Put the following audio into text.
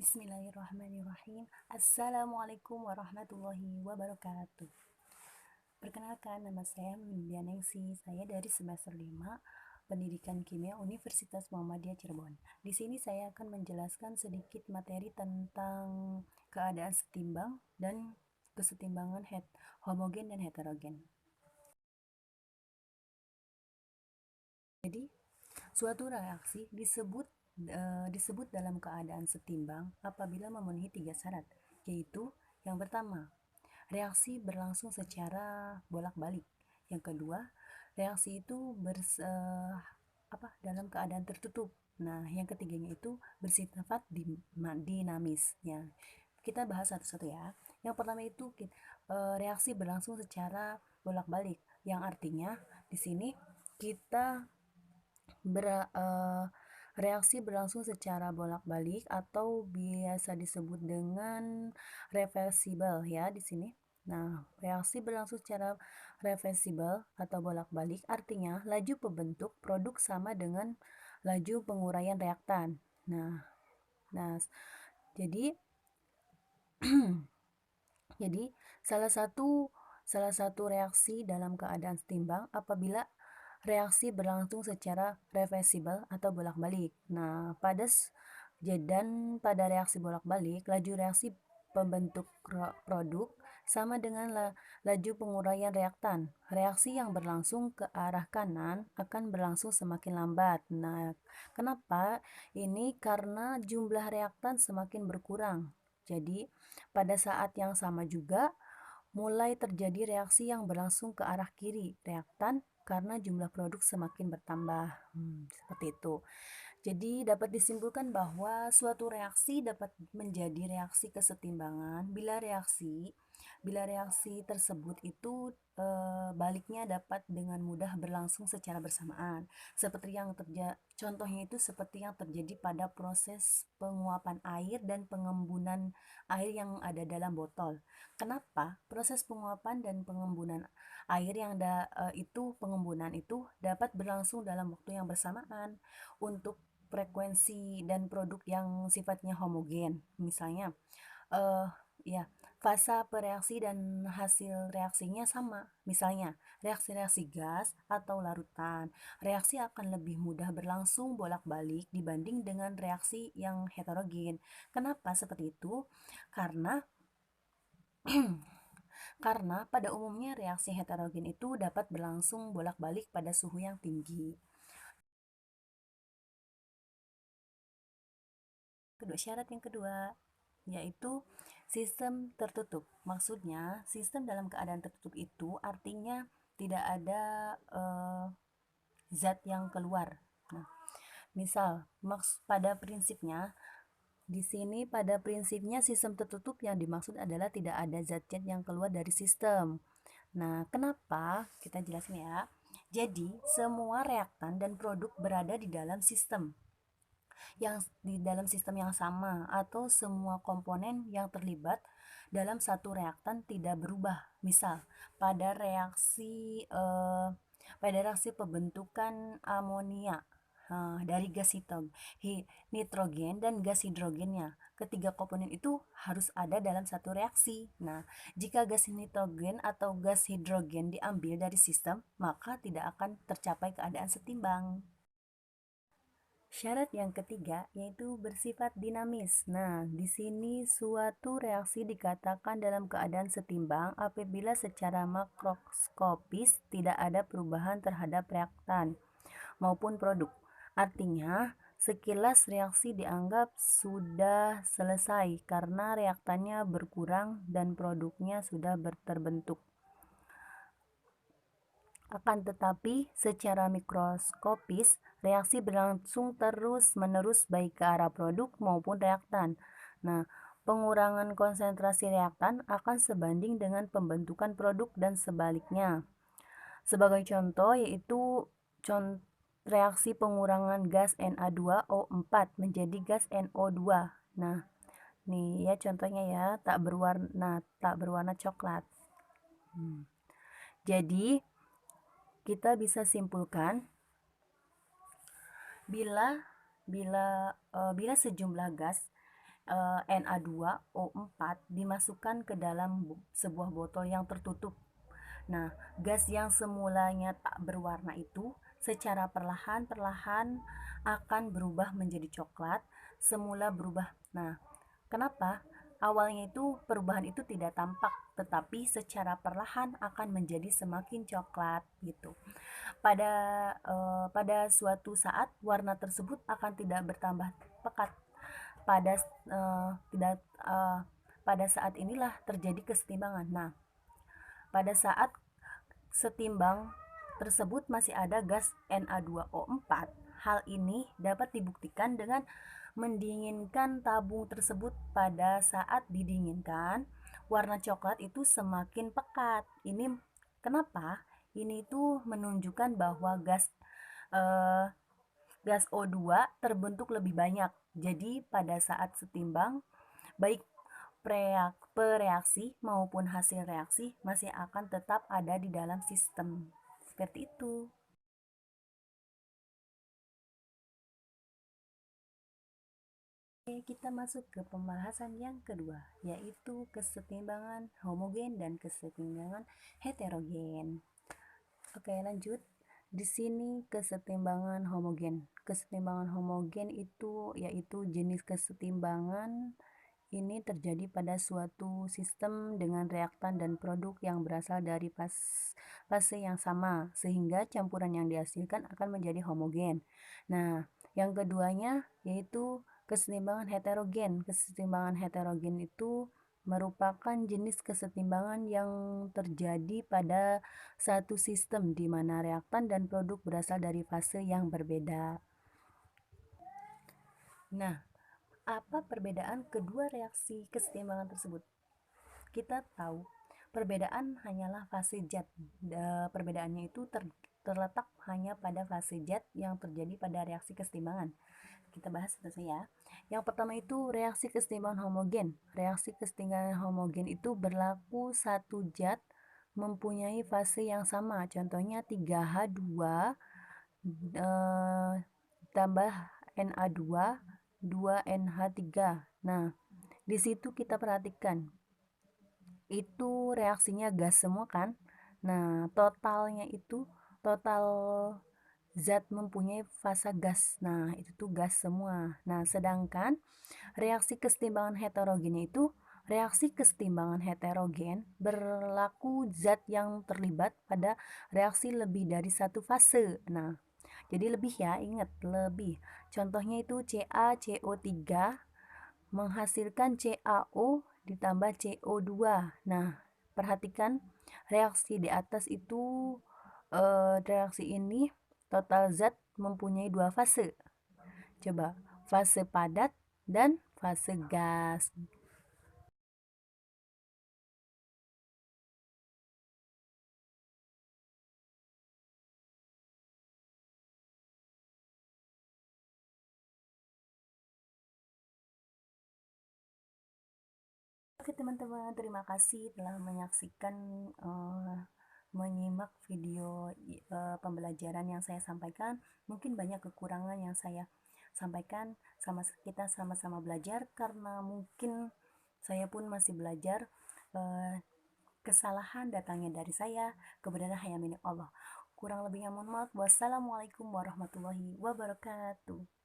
Bismillahirrahmanirrahim. Assalamualaikum warahmatullahi wabarakatuh. Perkenalkan, nama saya Mindia Nengsi. Saya dari semester 5 Pendidikan Kimia Universitas Muhammadiyah Cirebon. Di sini saya akan menjelaskan sedikit materi tentang keadaan setimbang dan kesetimbangan homogen dan heterogen. Jadi, suatu reaksi disebut dalam keadaan setimbang apabila memenuhi 3 syarat, yaitu yang pertama, reaksi berlangsung secara bolak-balik. Yang kedua, reaksi itu dalam keadaan tertutup. Nah, yang ketiganya itu bersifat dinamis. Ya, kita bahas satu-satu ya. Yang pertama itu reaksi berlangsung secara bolak-balik, yang artinya di sini kita reaksi berlangsung secara bolak-balik atau biasa disebut dengan reversible ya di sini. Nah, reaksi berlangsung secara reversible atau bolak-balik artinya laju pembentuk produk sama dengan laju penguraian reaktan. Nah, jadi jadi salah satu reaksi dalam keadaan setimbang apabila reaksi berlangsung secara reversible atau bolak-balik. Nah, pada reaksi bolak-balik, laju reaksi pembentuk produk sama dengan laju penguraian reaktan. Reaksi yang berlangsung ke arah kanan akan berlangsung semakin lambat. Nah, kenapa? Ini karena jumlah reaktan semakin berkurang. Jadi, pada saat yang sama juga mulai terjadi reaksi yang berlangsung ke arah kiri reaktan karena jumlah produk semakin bertambah. Seperti itu. Jadi dapat disimpulkan bahwa suatu reaksi dapat menjadi reaksi kesetimbangan bila reaksi tersebut itu baliknya dapat dengan mudah berlangsung secara bersamaan. Contohnya itu seperti yang terjadi pada proses penguapan air dan pengembunan air yang ada dalam botol. Kenapa? Proses penguapan dan pengembunan air pengembunan itu dapat berlangsung dalam waktu yang bersamaan untuk frekuensi dan produk yang sifatnya homogen. Misalnya, fase bereaksi dan hasil reaksinya sama. Misalnya, reaksi-reaksi gas atau larutan. Reaksi akan lebih mudah berlangsung bolak-balik dibanding dengan reaksi yang heterogen. Kenapa seperti itu? Karena pada umumnya reaksi heterogen itu dapat berlangsung bolak-balik pada suhu yang tinggi. Syarat yang kedua yaitu sistem tertutup. Maksudnya, sistem dalam keadaan tertutup itu artinya tidak ada zat yang keluar. Nah, misal pada prinsipnya sistem tertutup yang dimaksud adalah tidak ada zat-zat yang keluar dari sistem. Nah, kenapa? Kita jelasin ya. Jadi, semua reaktan dan produk berada di dalam sistem yang sama atau semua komponen yang terlibat dalam satu reaktan tidak berubah. Misal, pada reaksi pembentukan amonia dari gas nitrogen dan gas hidrogennya. Ketiga komponen itu harus ada dalam satu reaksi. Nah, jika gas nitrogen atau gas hidrogen diambil dari sistem, maka tidak akan tercapai keadaan setimbang. Syarat yang ketiga yaitu bersifat dinamis. Nah, di sini suatu reaksi dikatakan dalam keadaan setimbang apabila secara makroskopis tidak ada perubahan terhadap reaktan maupun produk. Artinya, sekilas reaksi dianggap sudah selesai karena reaktannya berkurang dan produknya sudah terbentuk. Akan tetapi, secara mikroskopis, reaksi berlangsung terus-menerus baik ke arah produk maupun reaktan. Nah, pengurangan konsentrasi reaktan akan sebanding dengan pembentukan produk dan sebaliknya. Sebagai contoh yaitu reaksi pengurangan gas Na2O4 menjadi gas NO2. Nah, nih ya contohnya ya, tak berwarna coklat. Jadi, kita bisa simpulkan bila sejumlah gas Na2O4 dimasukkan ke dalam sebuah botol yang tertutup. Nah, gas yang semulanya tak berwarna itu secara perlahan-perlahan akan berubah menjadi coklat, semula berubah. Nah, kenapa? Awalnya itu perubahan itu tidak tampak, tetapi secara perlahan akan menjadi semakin coklat gitu. Pada suatu saat warna tersebut akan tidak bertambah pekat. Pada tidak pada saat inilah terjadi kesetimbangan. Nah, pada saat setimbang tersebut masih ada gas Na2O4. Hal ini dapat dibuktikan dengan mendinginkan tabung tersebut. Pada saat didinginkan, warna coklat itu semakin pekat. Ini kenapa? Ini tuh menunjukkan bahwa gas O2 terbentuk lebih banyak. Jadi pada saat setimbang, baik pereaksi maupun hasil reaksi masih akan tetap ada di dalam sistem. Seperti itu. Oke, kita masuk ke pembahasan yang kedua, yaitu kesetimbangan homogen dan kesetimbangan heterogen. Oke, lanjut. Di sini kesetimbangan homogen. Kesetimbangan homogen itu yaitu jenis kesetimbangan ini terjadi pada suatu sistem dengan reaktan dan produk yang berasal dari fase yang sama, sehingga campuran yang dihasilkan akan menjadi homogen. Nah, yang keduanya yaitu kesetimbangan heterogen. Kesetimbangan heterogen itu merupakan jenis kesetimbangan yang terjadi pada satu sistem di mana reaktan dan produk berasal dari fase yang berbeda. Nah, apa perbedaan kedua reaksi kesetimbangan tersebut? Kita tahu perbedaan hanyalah fase zat. Perbedaannya itu terletak hanya pada fase zat yang terjadi pada reaksi kesetimbangan. Kita bahas satu ya. Yang pertama itu reaksi kesetimbangan homogen. Reaksi kesetimbangan homogen itu berlaku satu zat mempunyai fase yang sama. Contohnya 3H2 tambah Na2 2NH3. Nah, di situ kita perhatikan itu reaksinya gas semua kan. Nah, totalnya itu total zat mempunyai fasa gas. Nah, itu tuh gas semua. Nah, sedangkan reaksi kesetimbangan heterogen itu reaksi kesetimbangan heterogen berlaku zat yang terlibat pada reaksi lebih dari satu fase. Nah, jadi lebih ya, ingat lebih. Contohnya itu CaCO3 menghasilkan CaO ditambah CO2. Nah, perhatikan reaksi di atas itu, reaksi ini total zat mempunyai dua fase. Coba, fase padat dan fase gas. Oke teman-teman, terima kasih telah menyaksikan, menyimak video pembelajaran yang saya sampaikan. Mungkin banyak kekurangan yang saya sampaikan, kita sama-sama belajar karena mungkin saya pun masih belajar. Kesalahan datangnya dari saya, kebenaran hanya milik Allah. Kurang lebihnya mohon maaf. Wassalamualaikum warahmatullahi wabarakatuh.